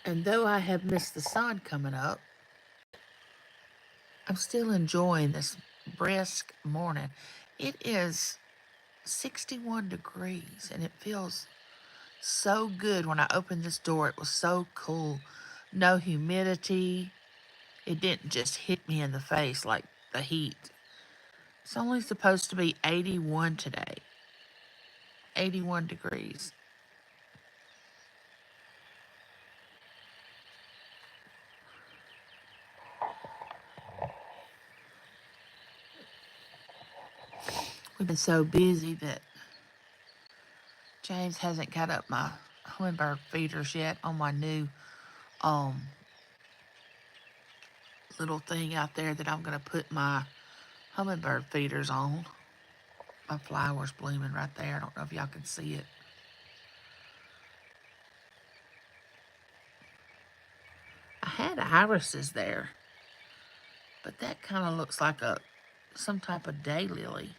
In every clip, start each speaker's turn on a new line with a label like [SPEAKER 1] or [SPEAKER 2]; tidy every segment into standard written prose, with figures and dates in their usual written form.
[SPEAKER 1] And though I have missed the sun coming up, I'm still enjoying this brisk morning. It is 61 degrees and it feels so good when I opened this door. It was so cool. No humidity. It didn't just hit me in the face like the heat. It's only supposed to be 81 today. 81 degrees. We've been so busy that James hasn't got up my hummingbird feeders yet on my new um little thing out there that I'm gonna put my hummingbird feeders on. My flower's blooming right there. I don't know if y'all can see it. I had irises there, but that kind of looks like a some type of daylily.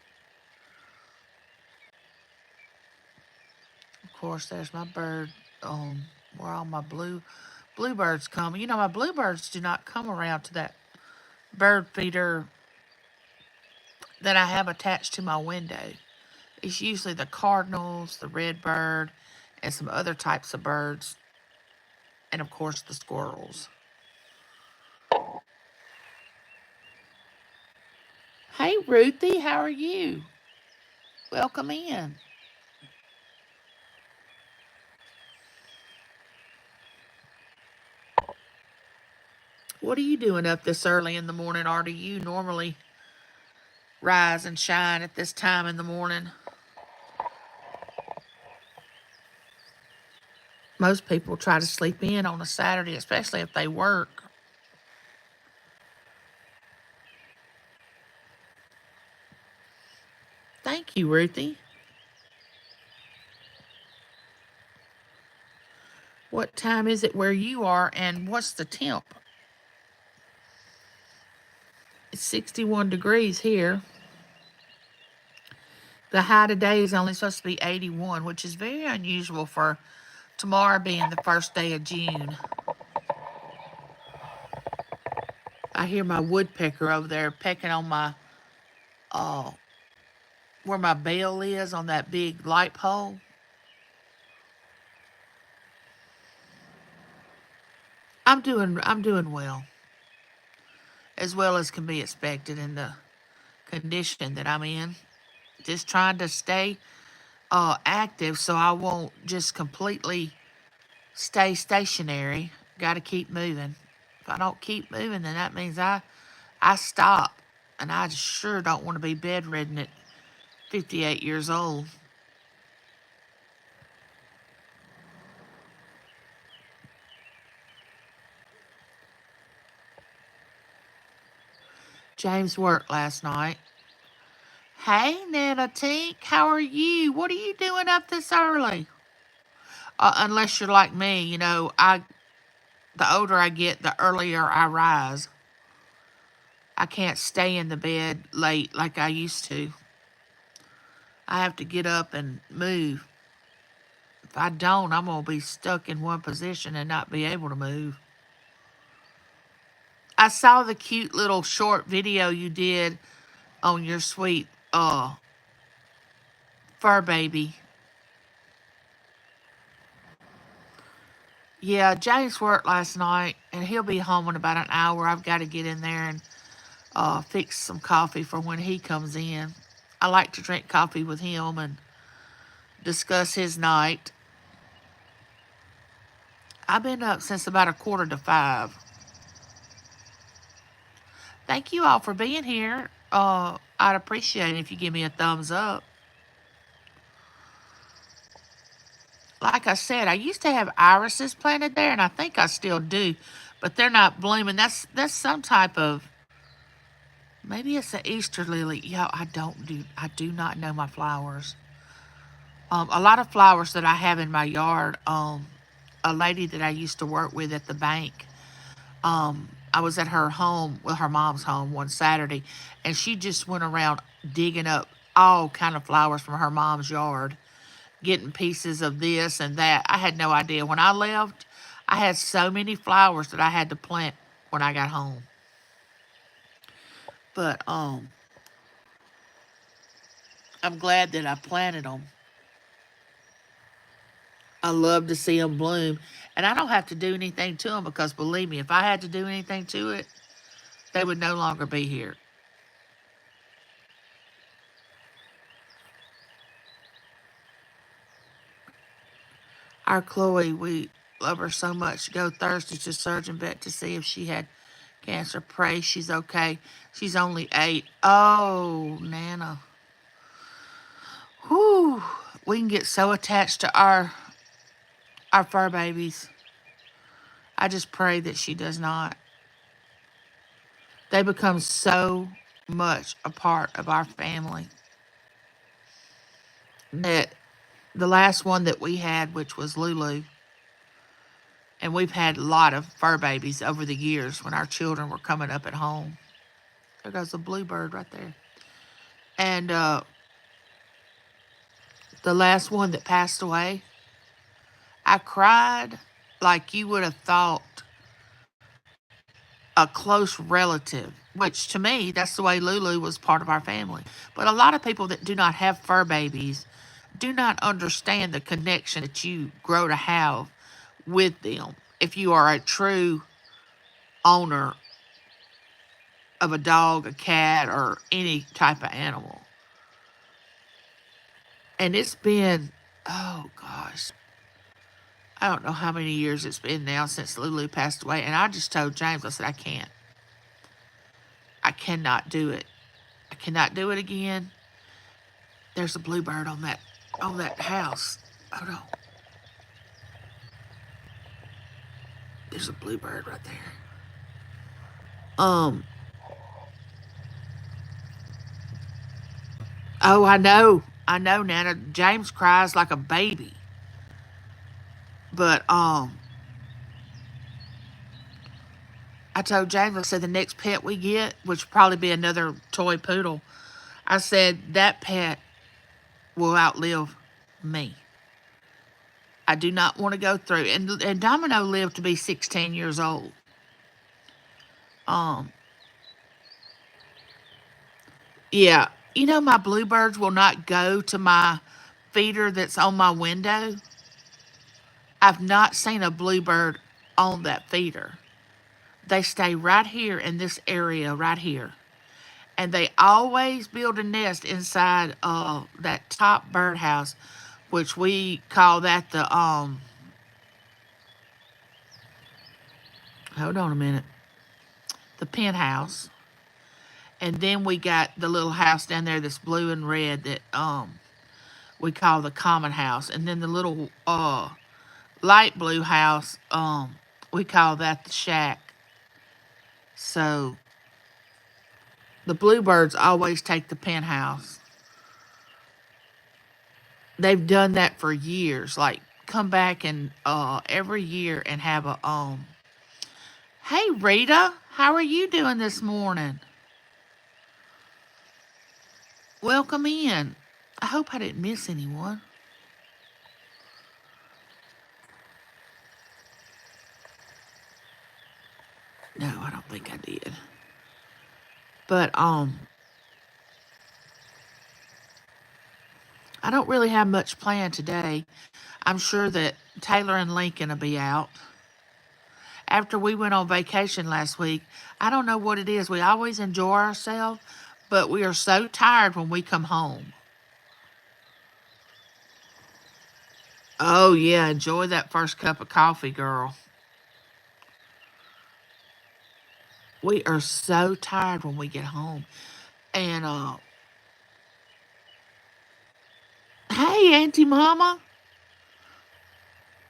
[SPEAKER 1] Of course, there's my bird. Where all my bluebirds come. You know, my bluebirds do not come around to that bird feeder that I have attached to my window. It's usually the cardinals, the redbird, and some other types of birds, and of course the squirrels. Hey, Ruthie, how are you? Welcome in. What are you doing up this early in the morning, or do you normally rise and shine at this time in the morning? Most people try to sleep in on a Saturday, especially if they work. Thank you, Ruthie. What time is it where you are, and what's the temp? It's 61 degrees here. The high today is only supposed to be 81, which is very unusual for tomorrow being the first day of June. I hear my woodpecker over there pecking on my, uh, where my bell is on that big light pole. I'm doing well as can be expected in the condition that I'm in. Just trying to stay active so I won't just completely stay stationary. Got to keep moving. If I don't keep moving, then that means I stop. And I sure don't want to be bedridden at 58 years old. James worked last night. Hey, Nana Tink, how are you? What are you doing up this early? Unless you're like me, the older I get, the earlier I rise. I can't stay in the bed late like I used to. I have to get up and move. If I don't, I'm going to be stuck in one position and not be able to move. I saw the cute little short video you did on your sweet fur baby. Yeah, James worked last night and he'll be home in about an hour. I've got to get in there and fix some coffee for when he comes in. I like to drink coffee with him and discuss his night. I've been up since about a quarter to 5. Thank you all for being here. I'd appreciate it if you give me a thumbs up. Like I said, I used to have irises planted there, and I think I still do, but they're not blooming. That's some type of, maybe it's an Easter lily. Yeah, I do not know my flowers. A lot of flowers that I have in my yard. A lady that I used to work with at the bank. I was at her home, well, her mom's home one Saturday, and she just went around digging up all kind of flowers from her mom's yard, getting pieces of this and that. I had no idea. When I left, I had so many flowers that I had to plant when I got home. But I'm glad that I planted them. I love to see them bloom. And I don't have to do anything to them because, believe me, if I had to do anything to it, they would no longer be here. Our Chloe, we love her so much. Go Thursday to surgeon vet to see if she had cancer. Pray she's okay. She's only 8. Oh, Nana. Whew. We can get so attached to our fur babies. I just pray that she does not. They become so much a part of our family that the last one that we had, which was Lulu, and we've had a lot of fur babies over the years when our children were coming up at home. There goes a bluebird right there. And the last one that passed away, I cried like you would have thought a close relative, which to me, that's the way Lulu was part of our family. But a lot of people that do not have fur babies do not understand the connection that you grow to have with them if you are a true owner of a dog, a cat, or any type of animal. And it's been, oh gosh, I don't know how many years it's been now since Lulu passed away. And I just told James, I said, I can't. I cannot do it. I cannot do it again. There's a bluebird on that house. Hold on. There's a bluebird right there. Um. Oh, I know. I know, Nana. James cries like a baby. But I told James, I said the next pet we get, which will probably be another toy poodle. I said that pet will outlive me. I do not want to go through. And Domino lived to be 16 years old. Um, yeah, you know my bluebirds will not go to my feeder that's on my window. I've not seen a bluebird on that feeder. They stay right here in this area right here. And they always build a nest inside that top birdhouse, which we call that the hold on a minute, the penthouse. And then we got the little house down there that's blue and red that we call the common house. And then the little light blue house, we call that the shack. So the bluebirds always take the penthouse. They've done that for years. Like come back and every year and have a Hey Rita, how are you doing this morning? Welcome in. I hope I didn't miss anyone. No, I don't think I did. But I don't really have much planned today. I'm sure that Taylor and Lincoln will be out. After we went on vacation last week, I don't know what it is. We always enjoy ourselves, but we are so tired when we come home. Oh, yeah, enjoy that first cup of coffee, girl. We are so tired when we get home. And, hey, Auntie Mama,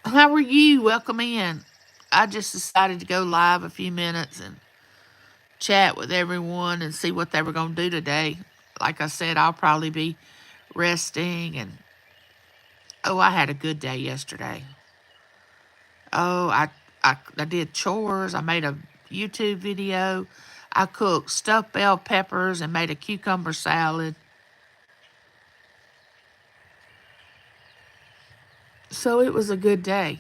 [SPEAKER 1] how are you? Welcome in. I just decided to go live a few minutes and chat with everyone and see what they were going to do today. Like I said, I'll probably be resting and oh, I had a good day yesterday. Oh, I did chores. I made a YouTube video. I cooked stuffed bell peppers and made a cucumber salad. So it was a good day.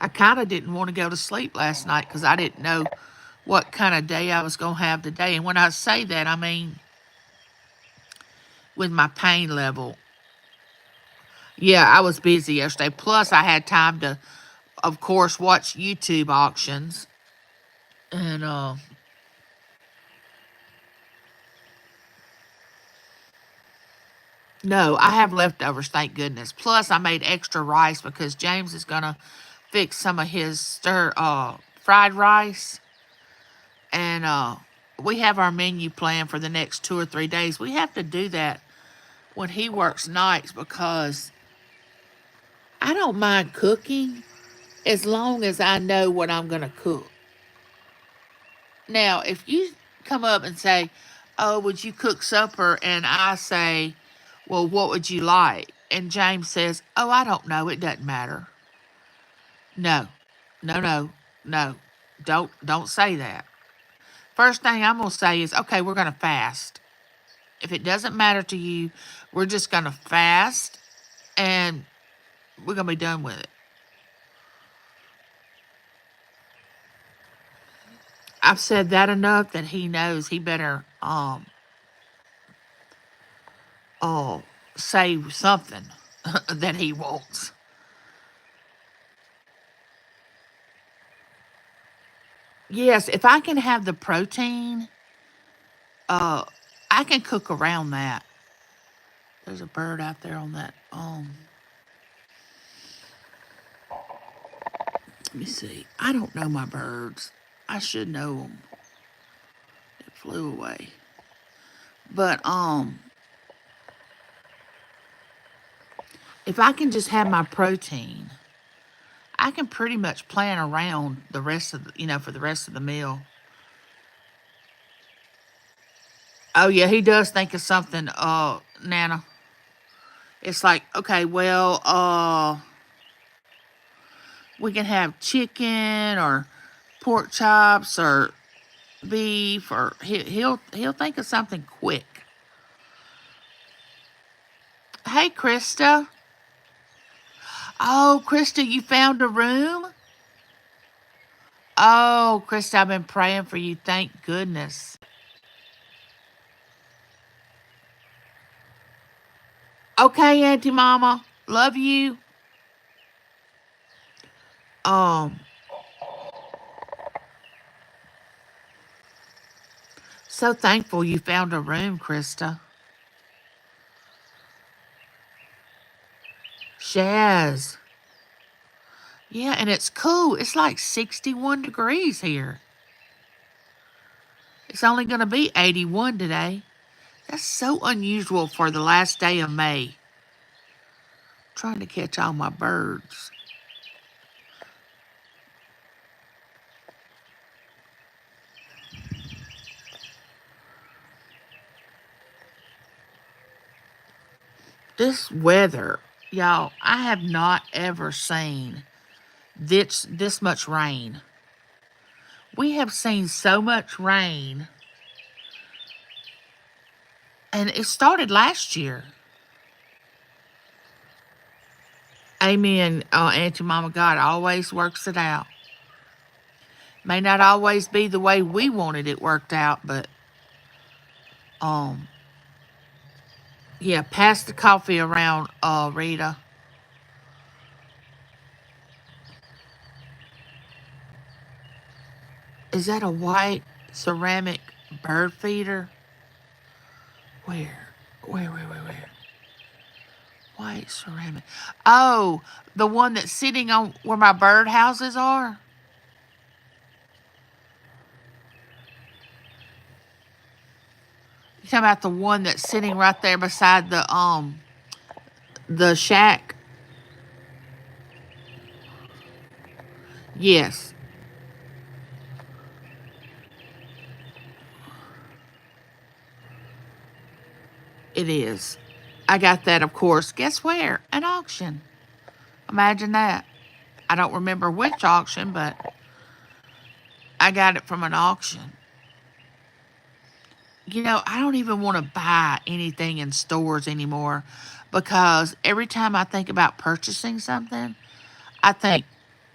[SPEAKER 1] I kind of didn't want to go to sleep last night because I didn't know what kind of day I was going to have today. And when I say that, I mean with my pain level. Yeah, I was busy yesterday. Plus, I had time to, of course, watch YouTube auctions. And, no, I have leftovers, thank goodness. Plus, I made extra rice because James is going to fix some of his fried rice. And, we have our menu planned for the next 2 or 3 days. We have to do that when he works nights because I don't mind cooking as long as I know what I'm going to cook. Now, if you come up and say, "Oh, would you cook supper?" and I say, "Well, what would you like?" and James says, "Oh, I don't know. It doesn't matter." No, no, no, no. Don't say that. First thing I'm going to say is, okay, we're going to fast. If it doesn't matter to you, we're just going to fast and we're going to be done with it. I've said that enough that he knows he better oh say something that he wants. Yes, if I can have the protein, uh I can cook around that. There's a bird out there on that let me see. I don't know my birds. I should know them. It flew away. But if I can just have my protein, I can pretty much plan around the rest of for the rest of the meal. Oh yeah, he does think of something, Nana. It's like, okay, well, we can have chicken or pork chops or beef, or he'll think of something quick. Hey, Krista. Oh, Krista, you found a room? Oh, Krista, I've been praying for you. Thank goodness. Okay, Auntie Mama. Love you. Um, so thankful you found a room, Krista. Shaz. Yeah, and it's cool. It's like 61 degrees here. It's only going to be 81 today. That's so unusual for the last day of May. Trying to catch all my birds. This weather, y'all, I have not ever seen this much rain. We have seen so much rain, and it started last year. Amen, Auntie Mama. God always works it out. May not always be the way we wanted it worked out, but um, yeah. Pass the coffee around, Rita. Is that a white ceramic bird feeder? Where? Where? White ceramic. Oh, the one that's sitting on where my bird houses are? You talking about the one that's sitting right there beside the shack? Yes, it is. I got that, of course. Guess where? An auction. Imagine that. I don't remember which auction, but I got it from an auction. I don't even want to buy anything in stores anymore because every time I think about purchasing something, I think,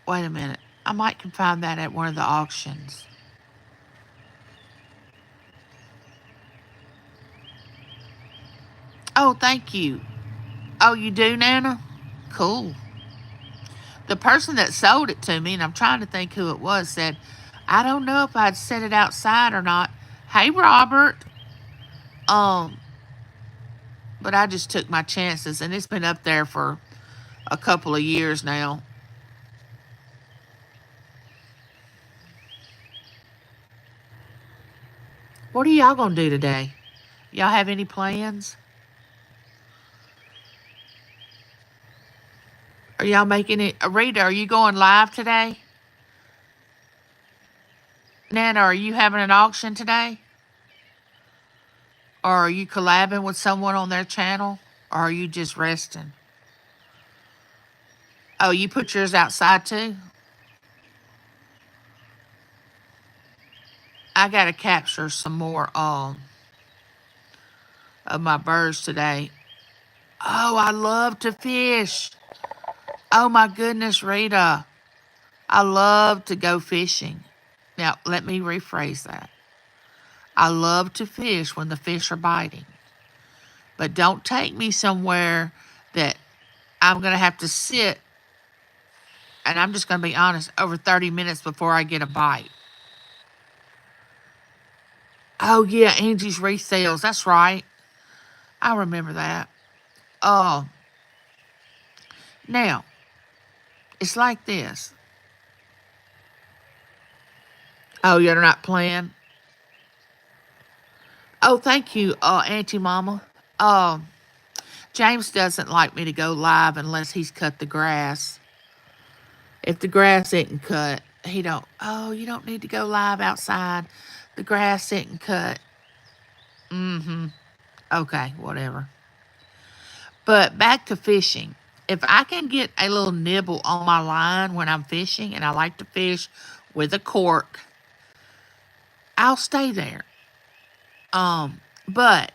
[SPEAKER 1] Wait a minute. I might can find that at one of the auctions. Oh, thank you. Oh, you do, Nana? Cool. The person that sold it to me, and I'm trying to think who it was, said, I don't know if I'd set it outside or not. Hey, Robert. Um, but I just took my chances, and it's been up there for a couple of years now. What are y'all gonna do today? Y'all have any plans? Are y'all making it? Rita, are you going live today? Nana, are you having an auction today? Or are you collabing with someone on their channel? Or are you just resting? Oh, you put yours outside too? I gotta capture some more of my birds today. Oh, I love to fish. Oh my goodness, Rita. I love to go fishing. Now, let me rephrase that. I love to fish when the fish are biting. But don't take me somewhere that I'm going to have to sit, and I'm just going to be honest, over 30 minutes before I get a bite. Oh, yeah, Angie's resales. That's right. I remember that. Oh, now, it's like this. Oh, you're not playing? Oh, thank you, Auntie Mama. Um, James doesn't like me to go live unless he's cut the grass. If the grass isn't cut, he don't. Oh, you don't need to go live outside. The grass isn't cut. Mm-hmm. Okay, whatever. But back to fishing. If I can get a little nibble on my line when I'm fishing, and I like to fish with a cork, I'll stay there. But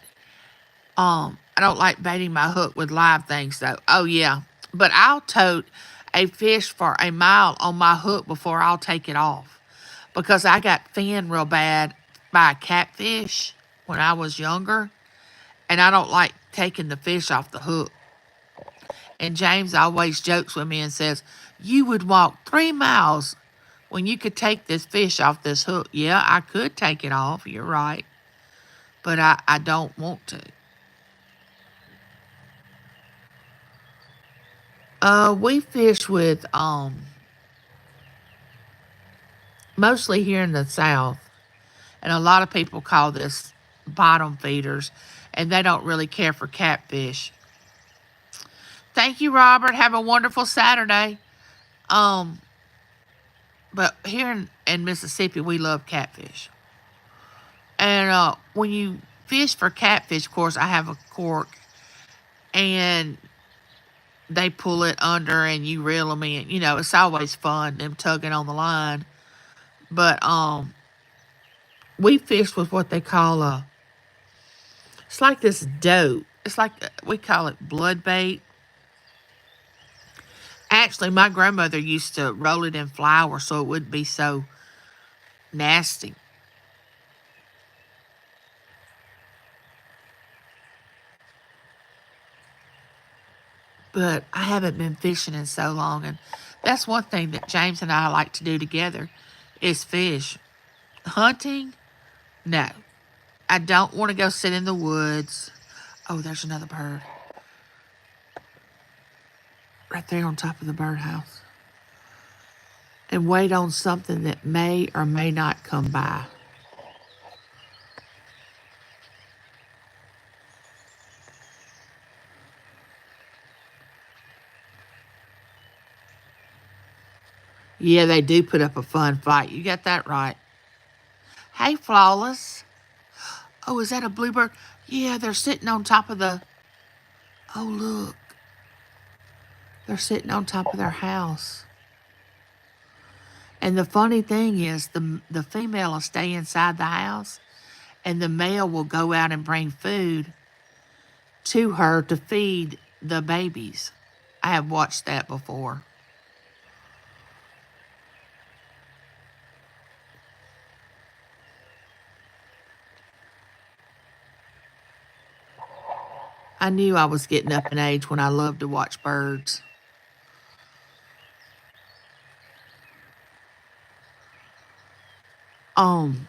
[SPEAKER 1] I don't like baiting my hook with live things though. Oh yeah, but I'll tote a fish for a mile on my hook before I'll take it off because I got finned real bad by a catfish when I was younger, and I don't like taking the fish off the hook. And James always jokes with me and says, "You would walk 3 miles when you could take this fish off this hook." Yeah, I could take it off. You're right, but I don't want to. We fish with mostly here in the South, and a lot of people call this bottom feeders, and they don't really care for catfish. Thank you, Robert. Have a wonderful Saturday. Um, but here in Mississippi, we love catfish, and when you fish for catfish, of course, I have a cork, and they pull it under, and you reel them in. You know, it's always fun them tugging on the line, but we fish with what they call a. It's like this dough. It's like we call it blood bait. Actually, my grandmother used to roll it in flour so it wouldn't be so nasty. But I haven't been fishing in so long, and that's one thing that James and I like to do together is fish. Hunting? No. I don't want to go sit in the woods. Oh, there's another bird. Right there on top of the birdhouse. And wait on something that may or may not come by. Yeah, they do put up a fun fight. You got that right. Hey, Flawless. Oh, is that a bluebird? Yeah, they're sitting on top of the. Oh, look. They're sitting on top of their house. And the funny thing is, the female will stay inside the house, and the male will go out and bring food to her to feed the babies. I have watched that before. I knew I was getting up in age when I loved to watch birds. Um,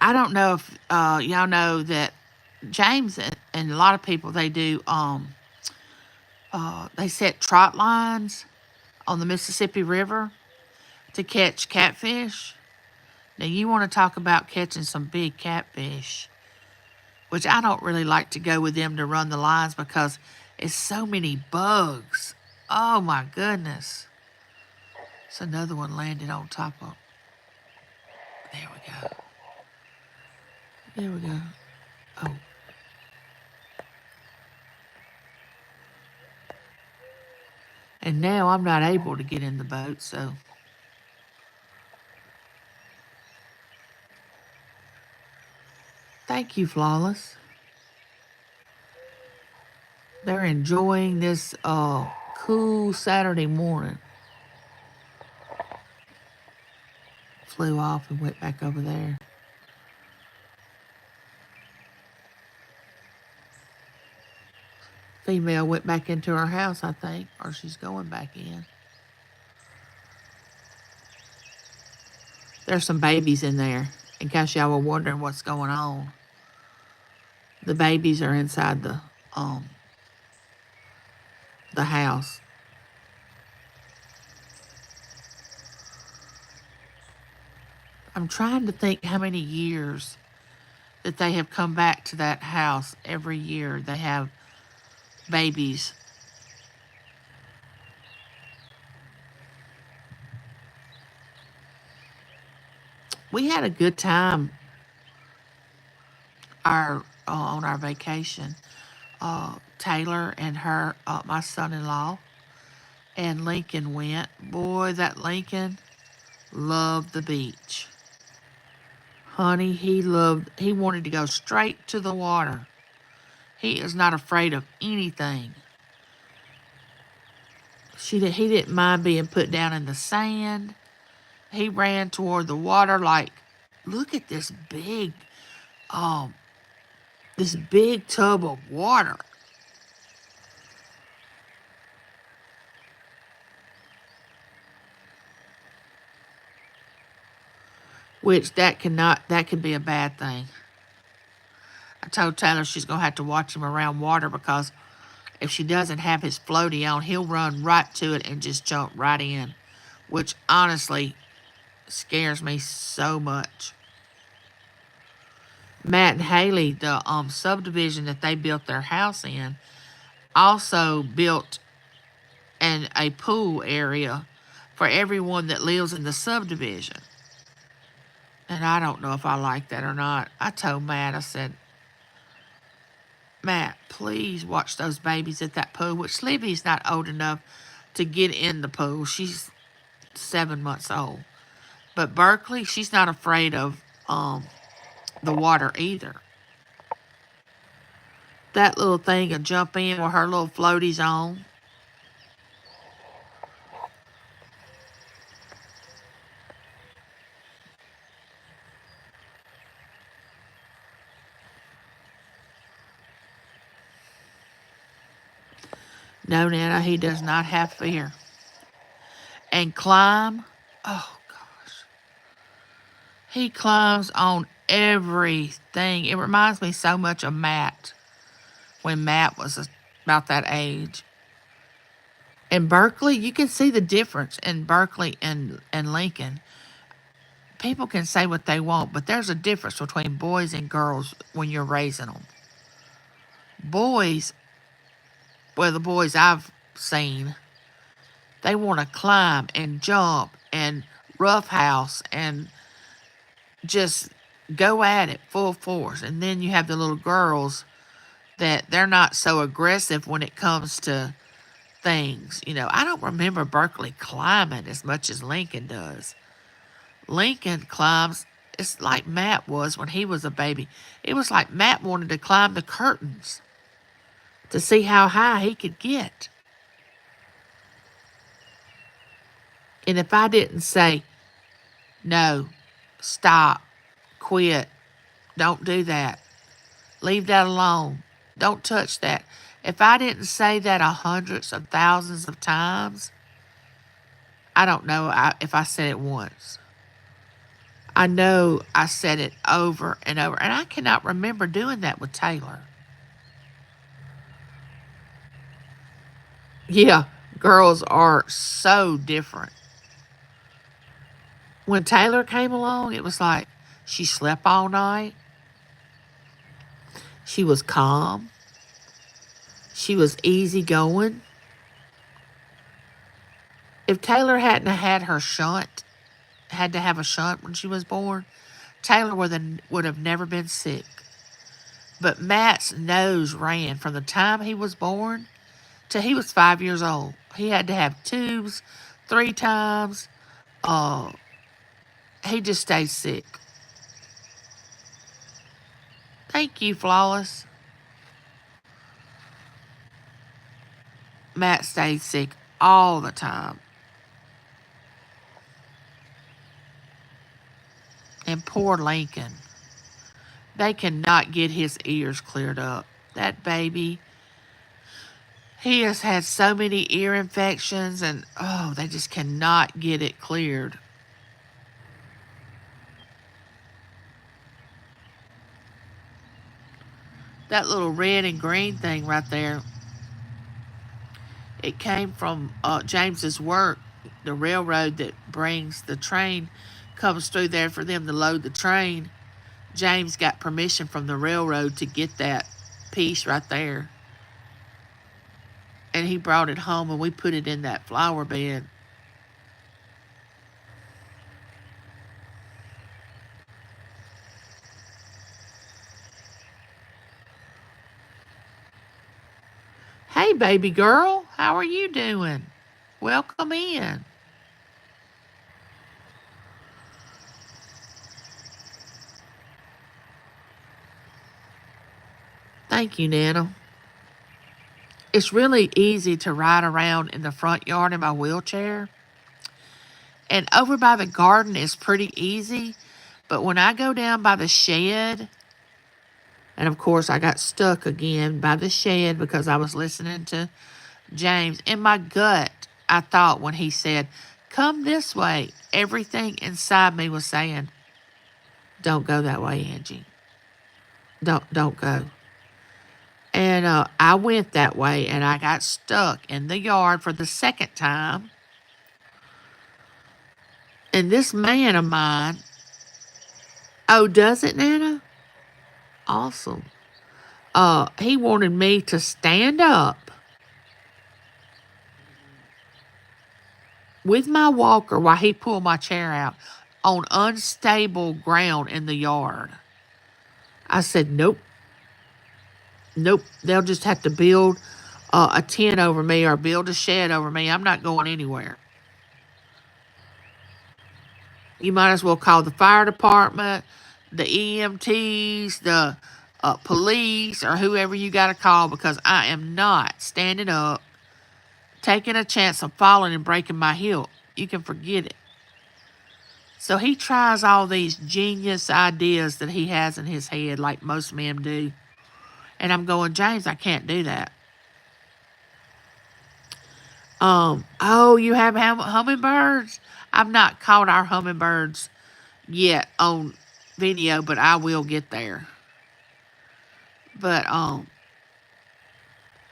[SPEAKER 1] I don't know if y'all know that James and a lot of people they do they set trot lines on the Mississippi River to catch catfish. Now you want to talk about catching some big catfish, which I don't really like to go with them to run the lines because it's so many bugs. Oh my goodness. So another one landed on top of. There we go. There we go. Oh. And now I'm not able to get in the boat, so. Thank you, Flawless. They're enjoying this cool Saturday morning. Flew off and went back over there. Female went back into her house, I think, or she's going back in. There's some babies in there, in case y'all were wondering what's going on. The babies are inside the house. I'm trying to think how many years that they have come back to that house every year. They have babies. We had a good time on our vacation. Taylor and her, my son-in-law, and Lincoln went. Boy, that Lincoln loved the beach. Honey, he wanted to go straight to the water. He is not afraid of anything. He didn't mind being put down in the sand. He ran toward the water like, look at um, this big tub of water. Which that can be a bad thing. I told Taylor she's gonna have to watch him around water because if she doesn't have his floaty on, he'll run right to it and just jump right in, which honestly scares me so much. Matt and Haley, the subdivision that they built their house in, also built a pool area for everyone that lives in the subdivision. And I don't know if I like that or not. I told Matt, I said, Matt, please watch those babies at that pool, which Libby's not old enough to get in the pool. She's 7 months old. But Berkeley, she's not afraid of the water either. That little thing will jump in with her little floaties on. No, Nana, he does not have fear. And climb, oh gosh. He climbs on everything. It reminds me so much of Matt when Matt was about that age. In Berkeley, you can see the difference in Berkeley and Lincoln. People can say what they want, but there's a difference between boys and girls when you're raising them. Boys, well, the boys I've seen, they want to climb and jump and roughhouse and just go at it full force. And then you have the little girls that they're not so aggressive when it comes to things. You know, I don't remember Berkeley climbing as much as Lincoln does. Lincoln climbs, it's like Matt was when he was a baby. It was like Matt wanted to climb the curtains to see how high he could get. And if I didn't say, no, stop, quit, don't do that, Leave that alone. Don't touch that. If I didn't say that hundreds of thousands of times, I don't know if I said it once. I know I said it over and over, and I cannot remember doing that with Taylor. Yeah, girls are so different. When Taylor came along, it was like she slept all night. She was calm. She was easygoing. If Taylor hadn't had her shunt, had to have a shunt when she was born, Taylor would have never been sick. But Matt's nose ran from the time he was born till he was 5 years old. He had to have tubes 3 times. Uh, he just stayed sick. Thank you, Flawless. Matt stayed sick all the time. And poor Lincoln. They cannot get his ears cleared up. That baby, he has had so many ear infections, and oh, they just cannot get it cleared. That little red and green thing right there, it came from James's work. The railroad that brings the train comes through there for them to load the train. James got permission from the railroad to get that piece right there. And he brought it home, and we put it in that flower bed. Hey, baby girl, how are you doing? Welcome in. Thank you, Nana. It's really easy to ride around in the front yard in my wheelchair. And over by the garden is pretty easy. But when I go down by the shed, and of course I got stuck again by the shed because I was listening to James. In my gut, I thought when he said, "Come this way," everything inside me was saying, "Don't go that way, Angie. Don't go." And I went that way, and I got stuck in the yard for the second time. And this man of mine, oh, does it, Nana? Awesome. He wanted me to stand up with my walker while he pulled my chair out on unstable ground in the yard. I said, nope. Nope. They'll just have to build a tent over me or build a shed over me. I'm not going anywhere. You might as well call the fire department, the EMTs, the police, or whoever you got to call, because I am not standing up, taking a chance of falling and breaking my hip. You can forget it. So he tries all these genius ideas that he has in his head, like most men do. And I'm going, James, I can't do that. Oh, you have hummingbirds? I've not caught our hummingbirds yet on video, but I will get there. But I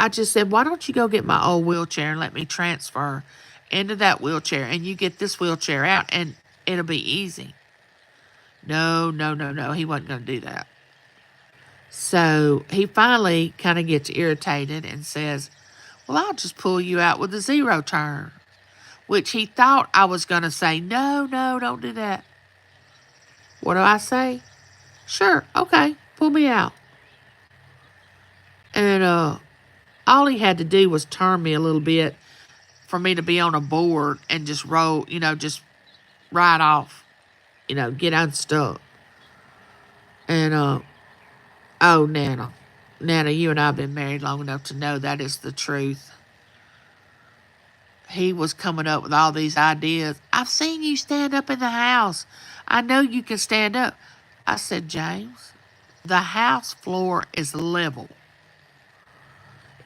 [SPEAKER 1] just said, why don't you go get my old wheelchair and let me transfer into that wheelchair, and you get this wheelchair out, and it'll be easy. No. He wasn't going to do that. So he finally kind of gets irritated and says, well, I'll just pull you out with a zero turn, which he thought I was going to say, no, don't do that. What do I say? Sure, okay, pull me out. And all he had to do was turn me a little bit for me to be on a board and just roll, just ride off, get unstuck. And, oh, Nana, you and I have been married long enough to know that is the truth. He was coming up with all these ideas. I've seen you stand up in the house. I know you can stand up. I said, James, The house floor is level.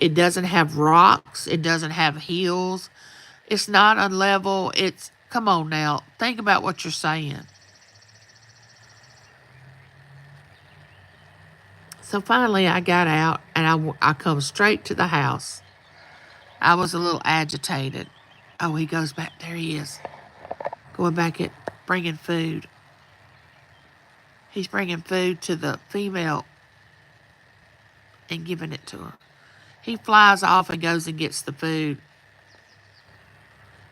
[SPEAKER 1] It doesn't have rocks. It doesn't have hills. It's not unlevel. It's, come on now, think about what you're saying. So finally, I got out and I come straight to the house. I was a little agitated. Oh, he goes back. There he is. Going back at bringing food. He's bringing food to the female and giving it to her. He flies off and goes and gets the food.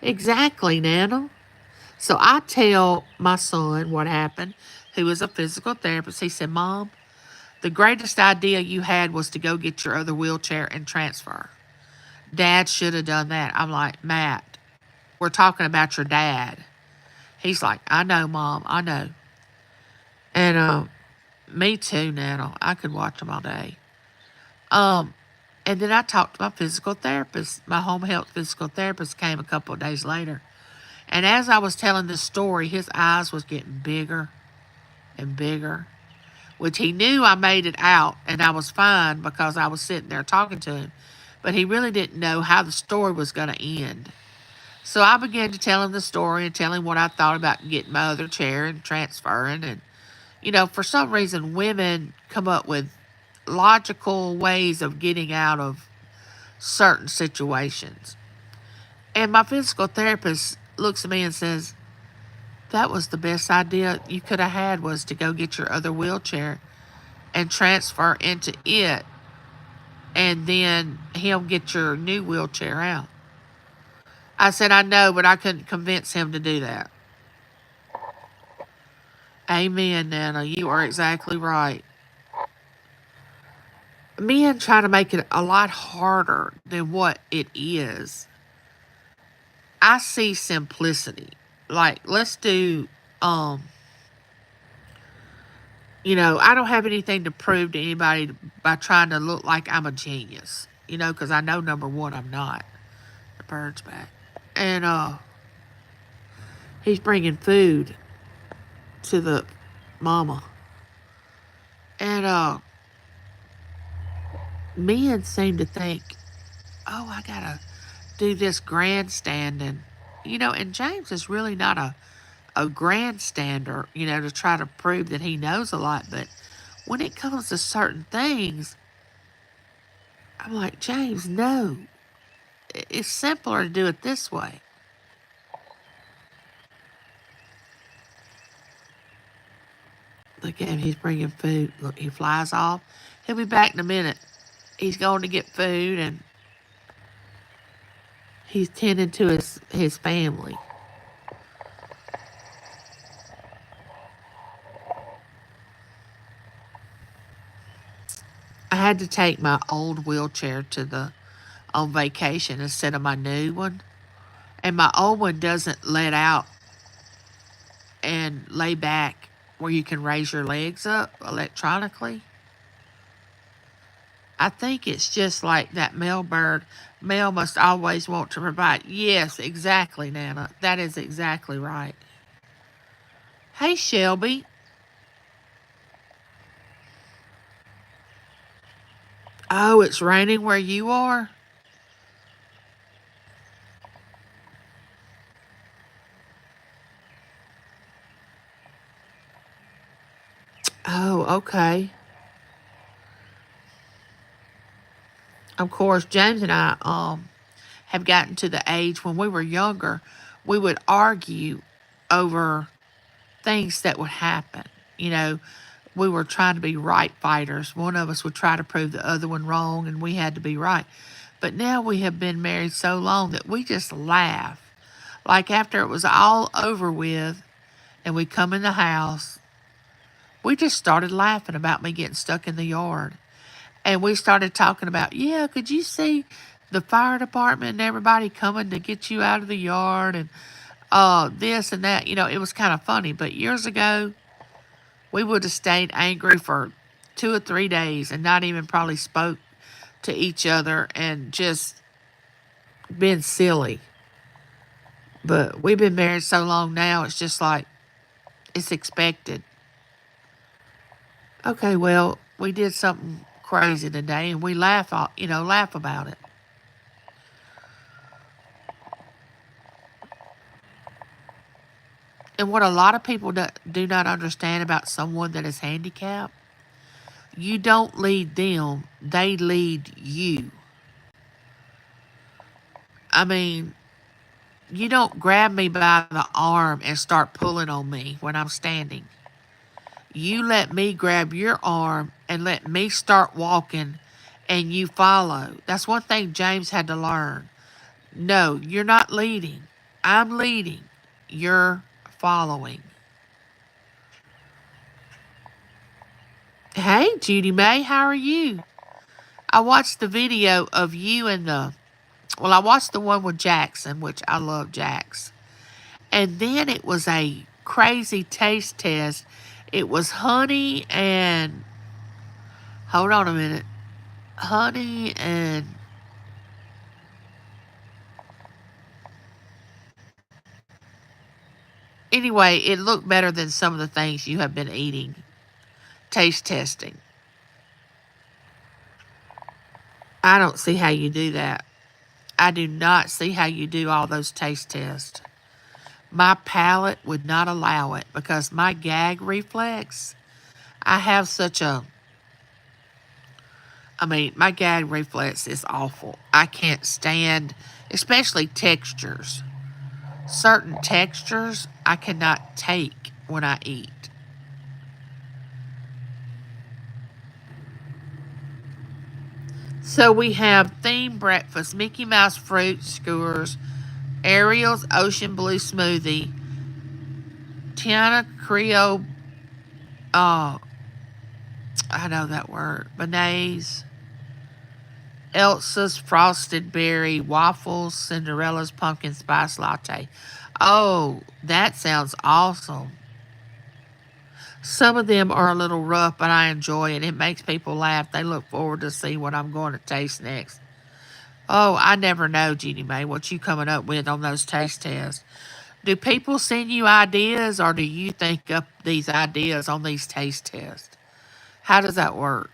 [SPEAKER 1] Exactly, Nana. So I tell my son what happened, who is a physical therapist. He said, Mom, the greatest idea you had was to go get your other wheelchair and transfer. Dad should have done that. I'm like, Matt, we're talking about your dad. He's like, I know, Mom, I know. And me too, Nana. I could watch them all day. Um, and then I talked to my physical therapist. My home health physical therapist came a couple of days later. And as I was telling this story, his eyes was getting bigger and bigger, which he knew I made it out and I was fine because I was sitting there talking to him. But he really didn't know how the story was going to end. So I began to tell him the story and tell him what I thought about getting my other chair and transferring. And, for some reason, women come up with logical ways of getting out of certain situations. And my physical therapist looks at me and says, that was the best idea you could have had, was to go get your other wheelchair and transfer into it, and then he'll get your new wheelchair out. I said, I know, but I couldn't convince him to do that. Amen, Nana. You are exactly right. Men try to make it a lot harder than what it is. I see simplicity. Like, let's do, I don't have anything to prove to anybody by trying to look like I'm a genius, because I know, number one, I'm not. The bird's back. And he's bringing food to the mama. And men seem to think, oh, I gotta do this grandstanding. And James is really not a grandstander, to try to prove that he knows a lot. But when it comes to certain things, I'm like, James, no. It's simpler to do it this way. Look at him, he's bringing food. Look, he flies off. He'll be back in a minute. He's going to get food and he's tending to his family. I had to take my old wheelchair on vacation instead of my new one. And my old one doesn't let out and lay back where you can raise your legs up electronically. I think it's just like that male bird. Male must always want to provide. Yes, exactly, Nana. That is exactly right. Hey, Shelby. Oh, it's raining where you are? Oh, okay. Of course, James and I have gotten to the age when we were younger, we would argue over things that would happen. You know, we were trying to be right fighters. One of us would try to prove the other one wrong, and we had to be right. But now we have been married so long that we just laugh. Like after it was all over with, and we come in the house, we just started laughing about me getting stuck in the yard. And we started talking about, yeah, could you see the fire department and everybody coming to get you out of the yard and this and that? It was kind of funny. But years ago, we would have stayed angry for 2 or 3 days and not even probably spoke to each other and just been silly. But we've been married so long now, it's just like, it's expected. Okay, well, we did something crazy today and we laugh about it. And what a lot of people do not understand about someone that is handicapped, you don't lead them, they lead you. I mean, you don't grab me by the arm and start pulling on me when I'm standing. You let me grab your arm and let me start walking and you follow. That's one thing James had to learn. No, you're not leading. I'm leading. You're following. Hey, Judy May, how are you? I watched the video of you and I watched the one with Jackson, which I love Jax. And then it was a crazy taste test. It was honey and, hold on a minute, honey and, anyway, it looked better than some of the things you have been eating. Taste testing. I don't see how you do that. I do not see how you do all those taste tests. My palate would not allow it because my gag reflex, I have such a, my gag reflex is awful. I can't stand, especially textures. Certain textures I cannot take when I eat. So we have themed breakfast, Mickey Mouse fruit skewers, Ariel's ocean blue smoothie, Tiana Creole, uh, I know that word, beignets, Elsa's frosted berry waffles, Cinderella's pumpkin spice latte. Oh, that sounds awesome. Some of them are a little rough, but I enjoy it. It makes people laugh. They look forward to see what I'm going to taste next. Oh, I never know, Jeannie Mae, what you coming up with on those taste tests. Do people send you ideas or do you think up these ideas on these taste tests? How does that work?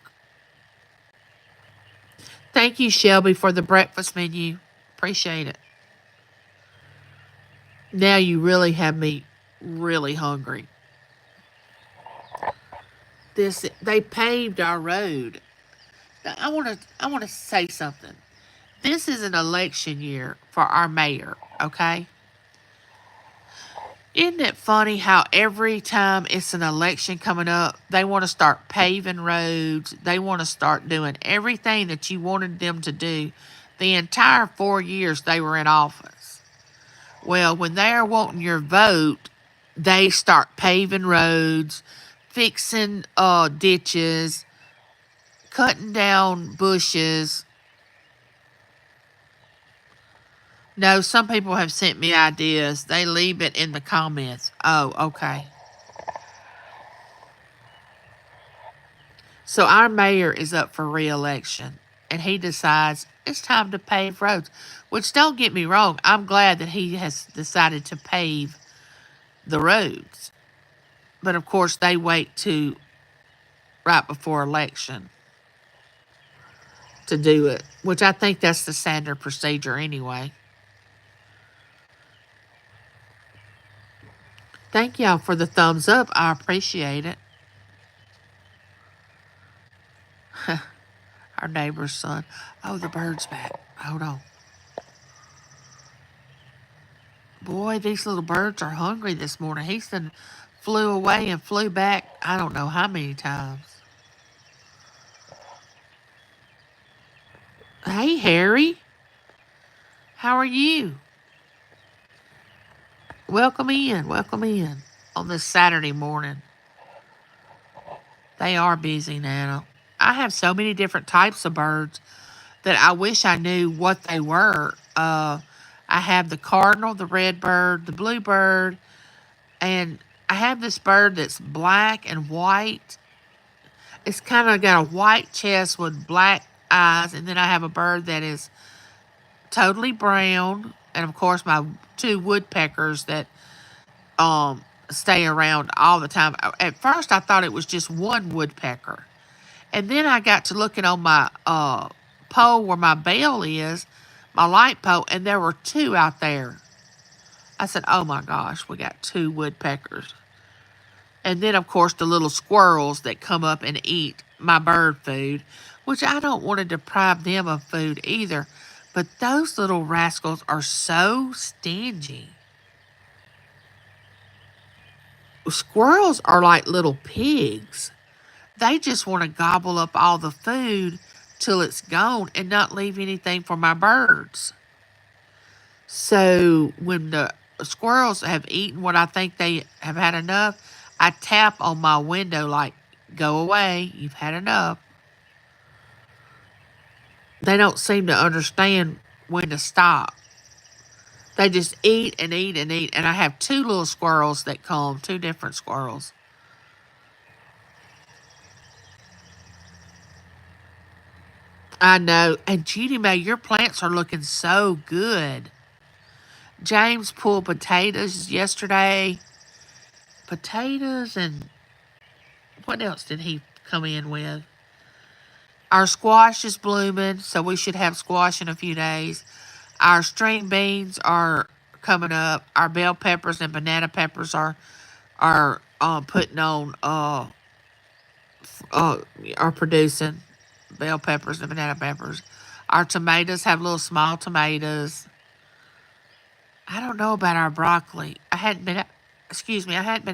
[SPEAKER 1] Thank you, Shelby, for the breakfast menu. Appreciate it. Now you really have me really hungry. They paved our road. Now, I want to say something. This is an election year for our mayor, okay? Isn't it funny how every time it's an election coming up, they want to start paving roads, they want to start doing everything that you wanted them to do the entire 4 years they were in office. Well, when they're wanting your vote, they start paving roads, fixing ditches, cutting down bushes. No, some people have sent me ideas. They leave it in the comments. Oh, okay. So our mayor is up for re-election, and he decides it's time to pave roads. Which, don't get me wrong, I'm glad that he has decided to pave the roads. But of course, they wait to right before election to do it, which I think that's the standard procedure anyway. Thank y'all for the thumbs up. I appreciate it. Our neighbor's son. Oh, the bird's back. Hold on. Boy, these little birds are hungry this morning. Heaston flew away and flew back I don't know how many times. Hey, Harry. How are you? Welcome in. Welcome in on this Saturday morning. They are busy now. I have so many different types of birds that I wish I knew what they were. I have the cardinal, the red bird, the blue bird, and I have this bird that's black and white. It's kind of got a white chest with black eyes, and then I have a bird that is totally brown, and of course my two woodpeckers that stay around all the time. At first, I thought it was just one woodpecker. And then I got to looking on my pole where my bell is, my light pole, and there were two out there. I said, oh my gosh, we got two woodpeckers. And then, of course, the little squirrels that come up and eat my bird food, which I don't want to deprive them of food either. But those little rascals are so stingy. Squirrels are like little pigs. They just want to gobble up all the food till it's gone and not leave anything for my birds. So when the squirrels have eaten what I think they have had enough, I tap on my window like, go away, you've had enough. They don't seem to understand when to stop. They just eat and eat and eat. And I have two little squirrels that come, two different squirrels. I know. And Judy Mae, your plants are looking so good. James pulled potatoes yesterday. Potatoes and what else did he come in with? Our squash is blooming, so we should have squash in a few days. Our string beans are coming up. Our bell peppers and banana peppers are putting on are producing bell peppers and banana peppers. Our tomatoes have little small tomatoes. I don't know about our broccoli. I hadn't been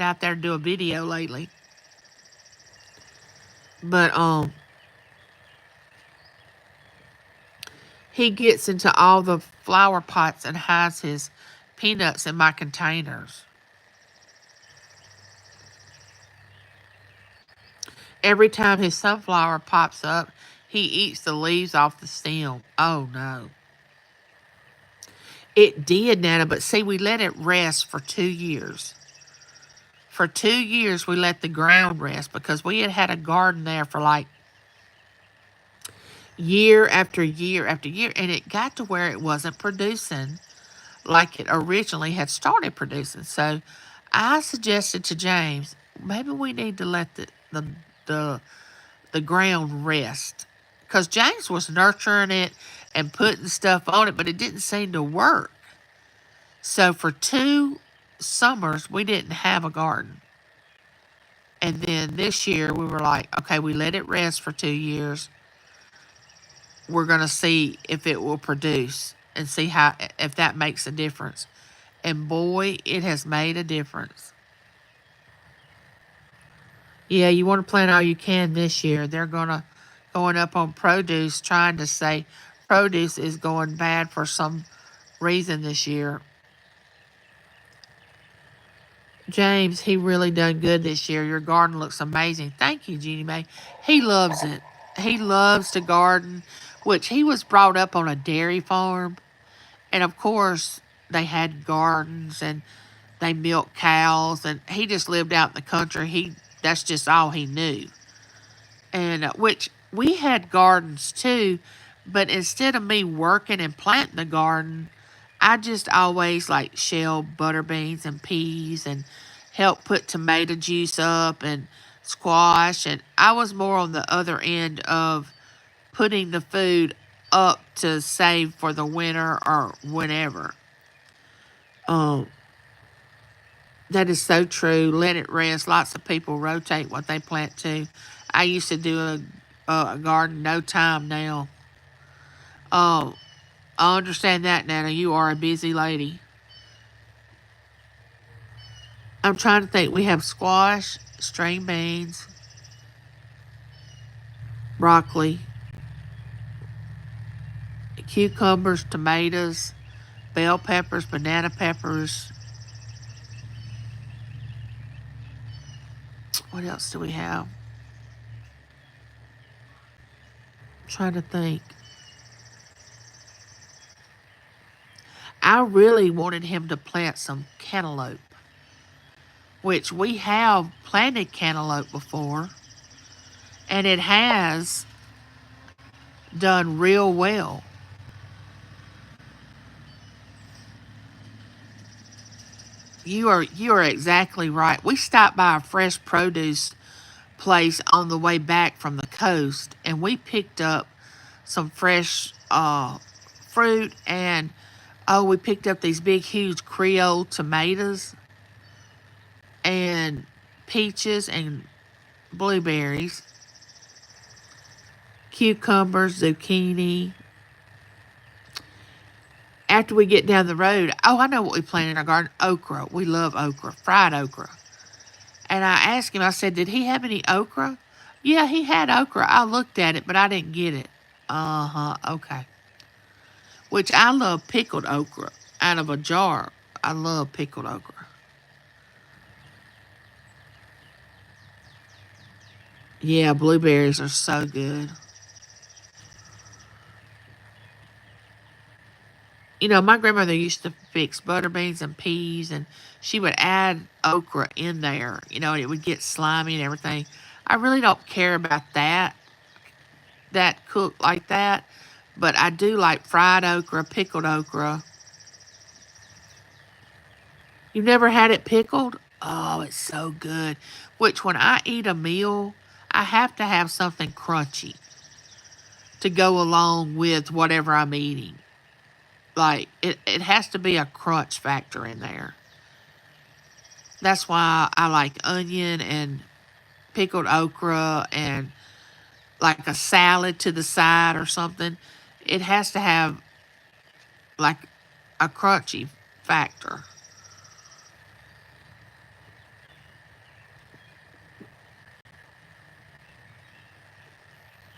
[SPEAKER 1] out there to do a video lately. But he gets into all the flower pots and hides his peanuts in my containers. Every time his sunflower pops up, he eats the leaves off the stem. Oh no. It did, Nana, but see, we let it rest for 2 years. For 2 years, we let the ground rest because we had had a garden there for like year after year after year, and it got to where it wasn't producing like it originally had started producing. So I suggested to James, maybe we need to let the the ground rest. Because James was nurturing it and putting stuff on it, but it didn't seem to work. So for 2 summers, we didn't have a garden. And then this year, we were like, okay, we let it rest for 2 years. We're going to see if it will produce and see how if that makes a difference. And boy, it has made a difference. Yeah, you want to plant all you can this year. They're going up on produce, trying to say produce is going bad for some reason this year. James, he really done good this year. Your garden looks amazing. Thank you, Jeannie Mae. He loves it. He loves to garden, which he was brought up on a dairy farm. And of course, they had gardens and they milked cows, and he just lived out in the country. That's just all he knew. And which we had gardens too, but instead of me working and planting the garden, I just always like shell butter beans and peas and help put tomato juice up and squash. And I was more on the other end of putting the food up to save for the winter or whenever. Um, that is so true. Let it rest. Lots of people rotate what they plant too. I used to do a garden no time now. Oh, I understand that, Nana. You are a busy lady. I'm trying to think. We have squash, string beans, broccoli, cucumbers, tomatoes, bell peppers, banana peppers. What else do we have? I'm trying to think. I really wanted him to plant some cantaloupe, which we have planted cantaloupe before, and it has done real well. You are exactly right. We stopped by a fresh produce place on the way back from the coast, and we picked up some fresh fruit, and we picked up these big, huge Creole tomatoes and peaches and blueberries, cucumbers, zucchini. After we get down the road, I know what we plant in our garden: okra. We love okra, fried okra. And I asked him, I said, did he have any okra? Yeah, he had okra. I looked at it, but I didn't get it. Uh huh, okay. Which I love pickled okra out of a jar. I love pickled okra. Yeah, blueberries are so good. My grandmother used to fix butter beans and peas, and she would add okra in there, and it would get slimy and everything. I really don't care about that cooked like that, but I do like fried okra, pickled okra. You've never had it pickled? Oh, it's so good. Which, when I eat a meal, I have to have something crunchy to go along with whatever I'm eating. Like, it has to be a crunch factor in there. That's why I like onion and pickled okra and like a salad to the side or something. It has to have like a crunchy factor.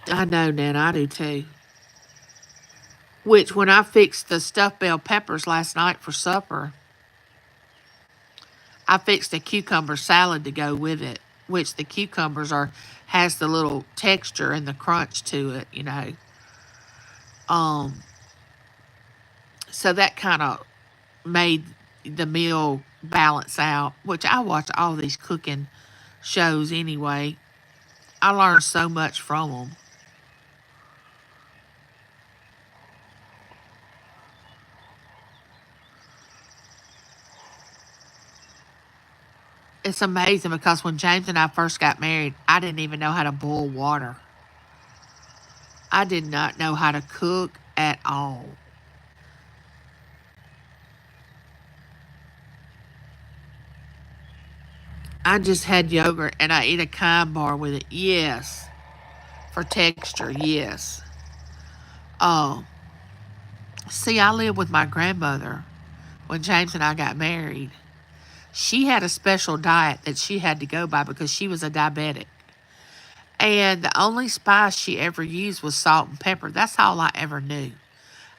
[SPEAKER 1] I know, Nan, I do too. Which, when I fixed the stuffed bell peppers last night for supper, I fixed a cucumber salad to go with it. Which the cucumbers has the little texture and the crunch to it. Um, so that kind of made the meal balance out. Which, I watch all these cooking shows anyway. I learned so much from them. It's amazing because when James and I first got married, I didn't even know how to boil water. I did not know how to cook at all. I just had yogurt and I eat a kind bar with it. Yes. For texture, yes. Oh, see, I lived with my grandmother when James and I got married. She had a special diet that she had to go by because she was a diabetic. And the only spice she ever used was salt and pepper. That's all I ever knew.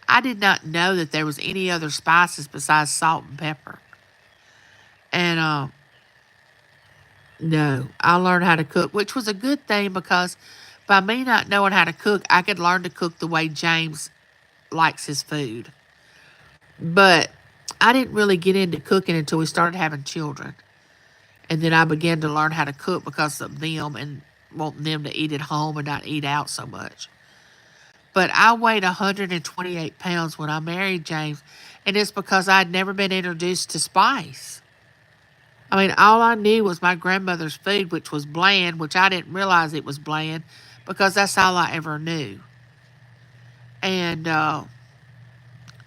[SPEAKER 1] I did not know that there was any other spices besides salt and pepper. And no, I learned how to cook, which was a good thing because by me not knowing how to cook, I could learn to cook the way James likes his food. But I didn't really get into cooking until we started having children. And then I began to learn how to cook because of them and wanting them to eat at home and not eat out so much. But I weighed 128 pounds when I married James, and it's because I'd never been introduced to spice. I mean, all I knew was my grandmother's food, which was bland, which I didn't realize it was bland because that's all I ever knew. And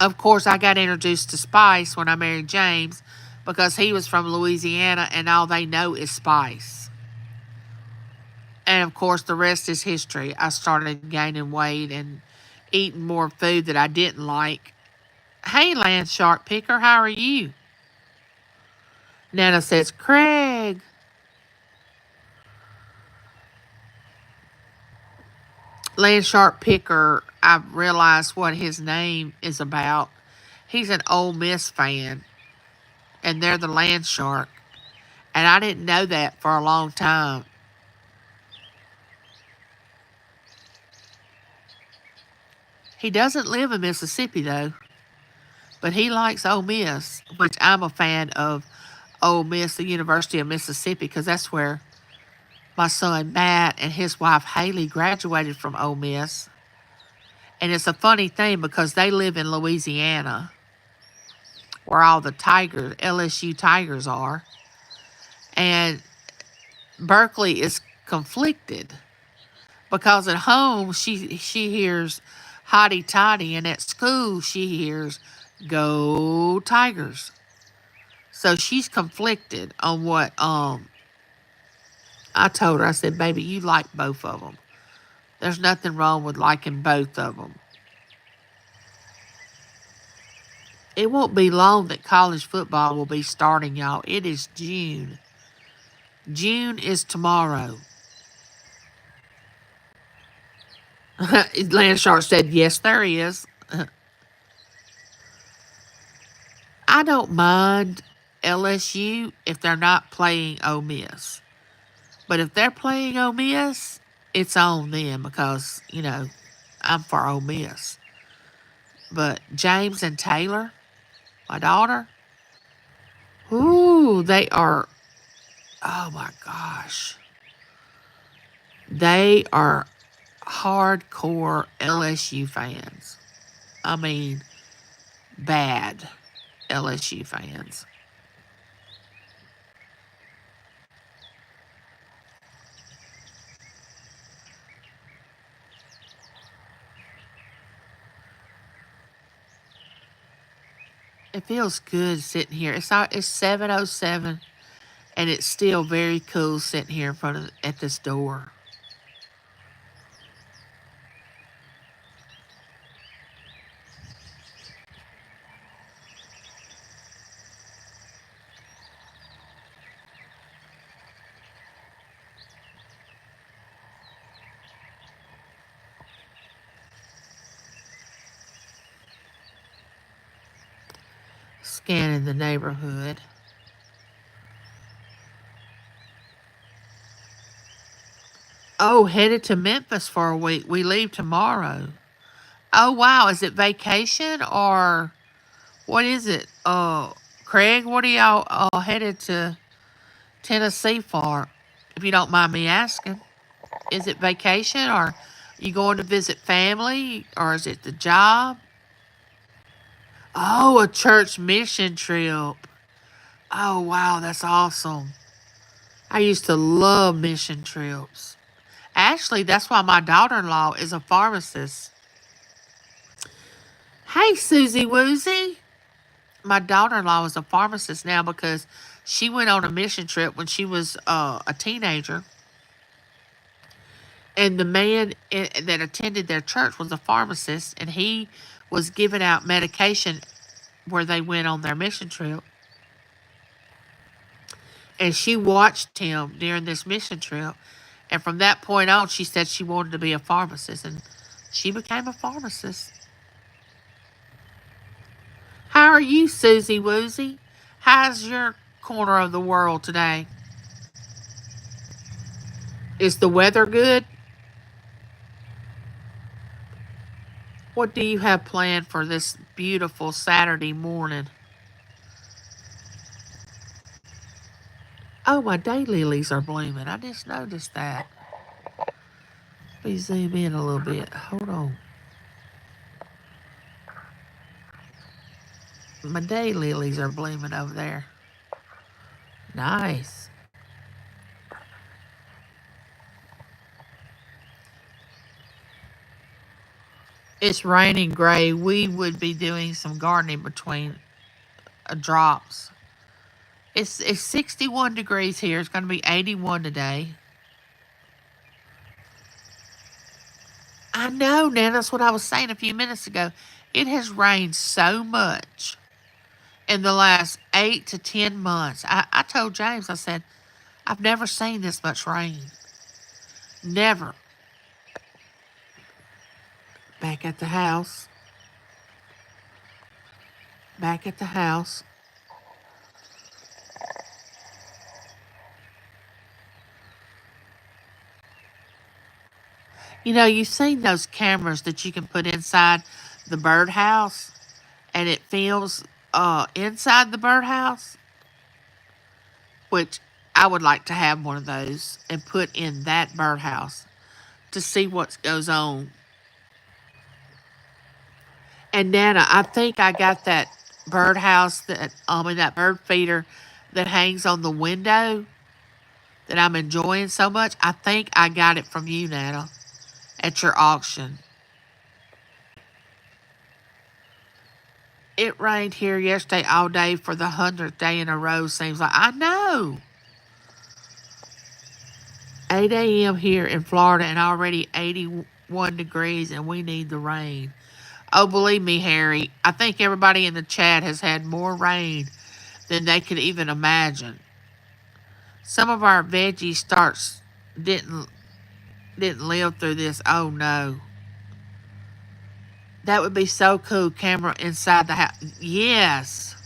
[SPEAKER 1] of course, I got introduced to spice when I married James because he was from Louisiana and all they know is spice. And of course, the rest is history. I started gaining weight and eating more food that I didn't like. Hey, Land Shark Picker, how are you? Nana says, Craig. Land Shark Picker, I've realized what his name is about. He's an Ole Miss fan, and they're the Land Shark. And I didn't know that for a long time. He doesn't live in Mississippi, though, but he likes Ole Miss, which I'm a fan of Ole Miss, the University of Mississippi, because that's where my son Matt and his wife Haley graduated from Ole Miss. And it's a funny thing because they live in Louisiana. where all the Tigers, LSU Tigers are. And Berkeley is conflicted because at home she hears hotty toddy, and at school she hears go Tigers. So she's conflicted on what I told her. I said, baby, you like both of them. There's nothing wrong with liking both of them. It won't be long that college football will be starting, y'all. It is June. June is tomorrow. Landshark said, yes, there is. I don't mind LSU if they're not playing Ole Miss. But if they're playing Ole Miss, it's on them because, I'm for Ole Miss. But James and Taylor, my daughter, ooh, they are, oh my gosh. They are hardcore LSU fans. I mean, bad LSU fans. It feels good sitting here. It's 7:07, and it's still very cool sitting here in front of at this door. Scanning the neighborhood. Oh, headed to Memphis for a week. We leave tomorrow. Oh wow, is it vacation or what is it? Craig, what are y'all headed to Tennessee for? If you don't mind me asking, is it vacation or you going to visit family or is it the job? Oh, a church mission trip. Oh wow, that's awesome. I used to love mission trips. Actually, that's why my daughter-in-law is a pharmacist. Hey, Susie Woozy. My daughter-in-law is a pharmacist now because she went on a mission trip when she was a teenager. And the man that attended their church was a pharmacist, and he was giving out medication where they went on their mission trip. And she watched him during this mission trip. And from that point on, she said she wanted to be a pharmacist, and she became a pharmacist. How are you, Susie Woozy? How's your corner of the world today? Is the weather good? What do you have planned for this beautiful Saturday morning? Oh, my daylilies are blooming. I just noticed that. Let me zoom in a little bit. Hold on. My daylilies are blooming over there. Nice. It's raining gray. We would be doing some gardening between drops. It's 61 degrees here. It's going to be 81 today. I know, Nan. That's what I was saying a few minutes ago. It has rained so much in the last 8 to 10 months. I told James, I said, I've never seen this much rain. Never. Back at the house. Back at the house. You've seen those cameras that you can put inside the birdhouse and it films inside the birdhouse, which I would like to have one of those and put in that birdhouse to see what goes on. And Nana, I think I got that birdhouse that, in that bird feeder that hangs on the window that I'm enjoying so much. I think I got it from you, Nana, at your auction. It rained here yesterday all day for the 100th day in a row, seems like. I know. 8 a.m. here in Florida and already 81 degrees, and we need the rain. Oh, believe me, Harry, I think everybody in the chat has had more rain than they could even imagine. Some of our veggie starts didn't didn't live through this. Oh no. That would be so cool. Camera inside the house. Yes.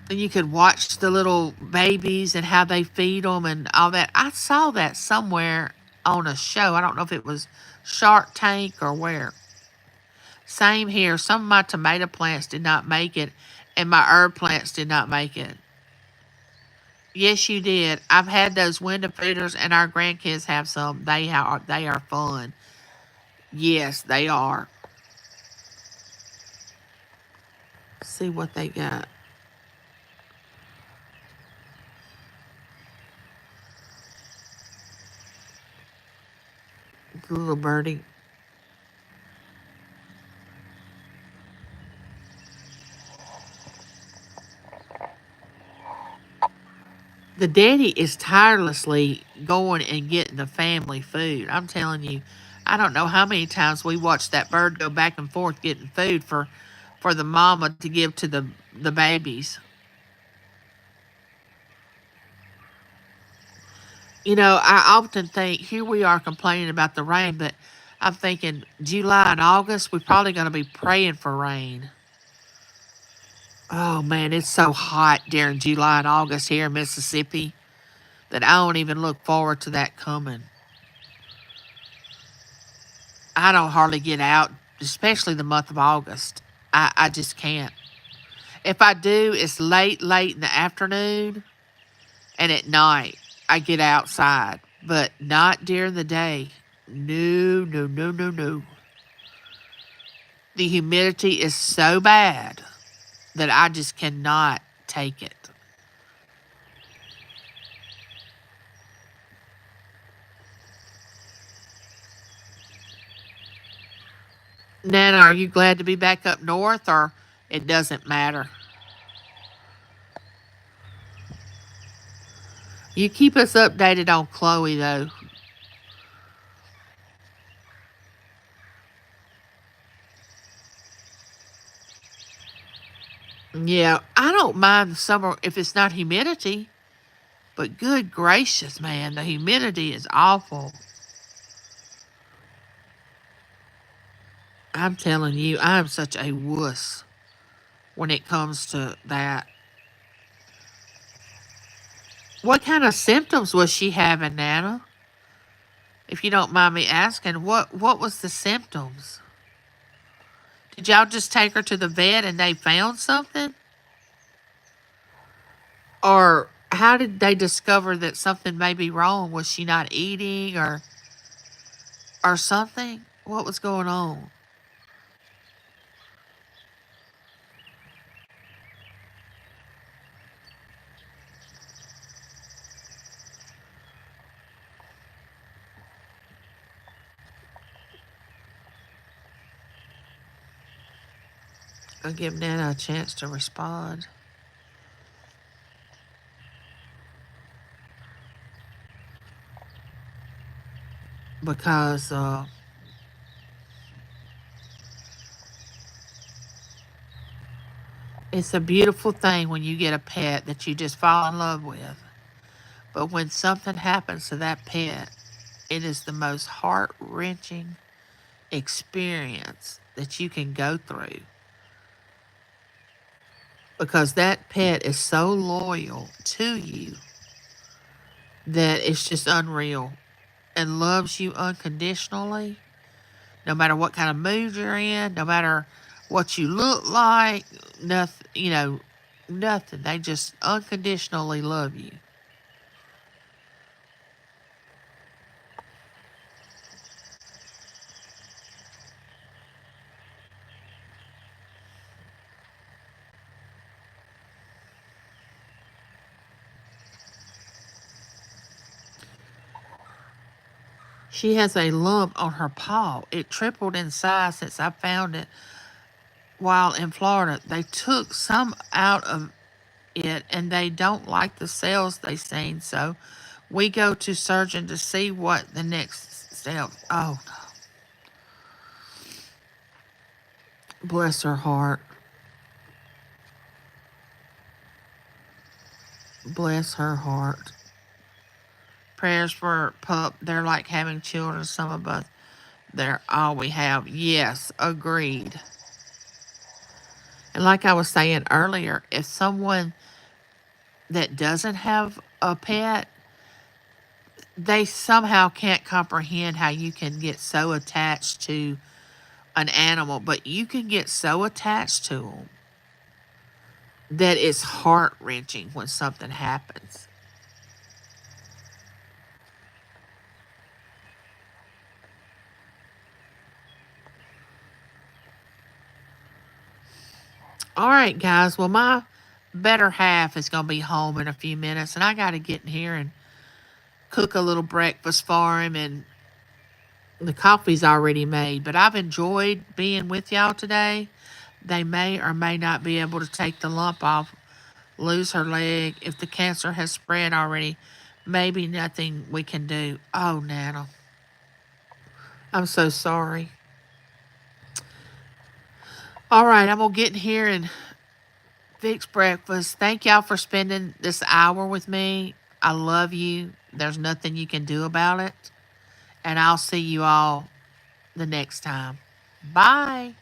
[SPEAKER 1] And you could watch the little babies and how they feed them and all that. I saw that somewhere on a show. I don't know if it was Shark Tank or where. Same here. Some of my tomato plants did not make it, and my herb plants did not make it. Yes, you did. I've had those window feeders, and our grandkids have some. They are fun. Yes, they are. See what they got. The little birdie. The daddy is tirelessly going and getting the family food. I'm telling you, I don't know how many times we watched that bird go back and forth getting food for the mama to give to the babies. I often think here we are complaining about the rain, but I'm thinking July and August, we're probably going to be praying for rain. Oh man, it's so hot during July and August here in Mississippi that I don't even look forward to that coming. I don't hardly get out, especially the month of August. I just can't. If I do, it's late in the afternoon and at night I get outside, but not during the day. No, no, no, no, no. The humidity is so bad that I just cannot take it. Nana, are you glad to be back up north or it doesn't matter? You keep us updated on Chloe, though. Yeah, I don't mind the summer if it's not humidity, but good gracious, man, the humidity is awful. I'm telling you, I'm such a wuss when it comes to that. What kind of symptoms was she having, Nana? If you don't mind me asking, what was the symptoms? Did y'all just take her to the vet and they found something? Or how did they discover that something may be wrong? Was she not eating or something? What was going on? I'll give Nana a chance to respond. Because it's a beautiful thing when you get a pet that you just fall in love with. But when something happens to that pet, it is the most heart wrenching experience that you can go through. Because that pet is so loyal to you that it's just unreal and loves you unconditionally, no matter what kind of mood you're in, no matter what you look like, nothing, nothing. They just unconditionally love you. She has a lump on her paw. It tripled in size since I found it while in Florida. They took some out of it and they don't like the cells they seen, so we go to surgeon to see what the next step. Oh, bless her heart. Bless her heart. Prayers for pup. They're like having children, some of us. They're all we have. Yes, agreed. And like I was saying earlier, if someone that doesn't have a pet, they somehow can't comprehend how you can get so attached to an animal, but you can get so attached to them that it's heart wrenching when something happens. All right, guys. Well, my better half is going to be home in a few minutes, and I got to get in here and cook a little breakfast for him. And the coffee's already made, but I've enjoyed being with y'all today. They may or may not be able to take the lump off, lose her leg. If the cancer has spread already, maybe nothing we can do. Oh, Nana, I'm so sorry. All right, I'm going to get in here and fix breakfast. Thank y'all for spending this hour with me. I love you. There's nothing you can do about it. And I'll see you all the next time. Bye.